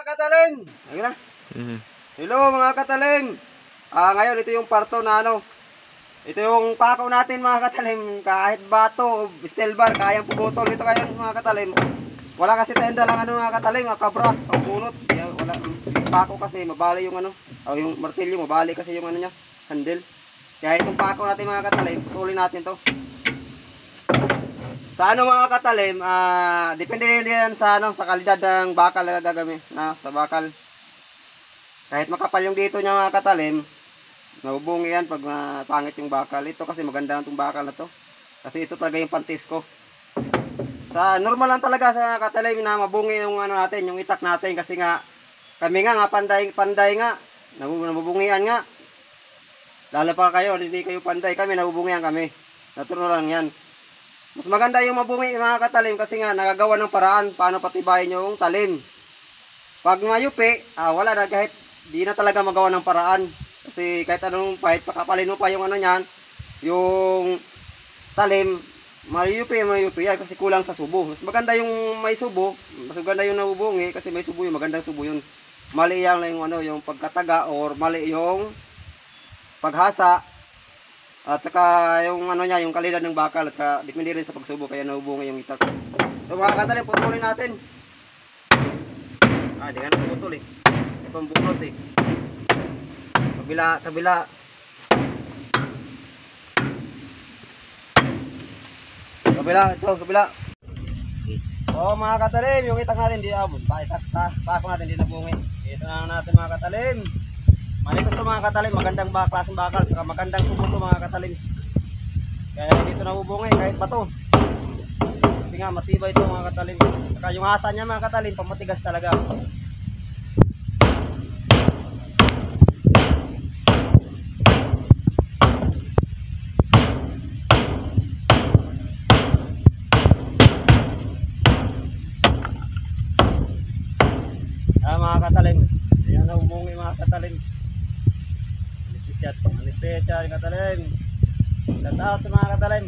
katalim! Ayun na. Mhm. Hello mga katalim! Ngayon ito yung parto na ano. Ito yung pako natin mga katalim. Kahit bato o steel bar, kayang pumutol. Ito ngayon mga katalim. Wala kasi tenda lang ano mga katalim, kabra, o bunot. Wala. Pako kasi mabali yung ano. O yung martilyo, mabali kasi yung ano niya, handle. Kaya itong pako natin mga katalim, putulin natin to. Sa ano mga katalim, depende rin yan sa ano, sa kalidad ng bakal na gagamit na sa bakal. Kahit makapal yung dito niya mga katalim, nabubungi yan pag pangit yung bakal. Ito kasi maganda itong bakal na to. Kasi ito talaga yung pantis ko. Sa normal lang talaga sa katalim na mabungi yung ano natin, yung itak natin kasi nga kami nga panday nga, nabubungian nga. Lalo pa kayo, hindi kayo panday, kami nabubungian kami. Natural lang yan. Mas maganda yung mabungi mga katalim kasi nga nagagawa ng paraan paano patibayin yung talim. Pag mayupi, wala na, kahit di na talaga magawa ng paraan. Kasi kahit anong kahit pakapalin mo pa yung ano niyan, yung talim, mayupi yan kasi kulang sa subo. Mas maganda yung may subo, mas maganda yung nabubungi kasi may subo, yung magandang subo yun. Mali yan lang yung ano, yung pagkataga or mali yung paghasa. At saka yung ano niya, yung kalidad ng bakal at saka depende rin sa pagsubo kaya nabubungi yung itak. So mga katalim, putulin natin. Di ka na putol eh. May pambunot eh. Kabila. Kabila. So mga katalim, yung itak natin di abot. Pako natin di nabungi. Ito na natin mga katalim. Malikot to mga katalim, magandang klaseng bakal, saka magandang subo to mga katalim. Kaya dito nabubungi kahit bato. Kasi nga matibay ito mga katalim. Saka yung asa niya mga katalim, pamatigas talaga. Mga katalim, ayan nabubungi mga katalim. Anispecha, katalim. Shout out sa mga katalim.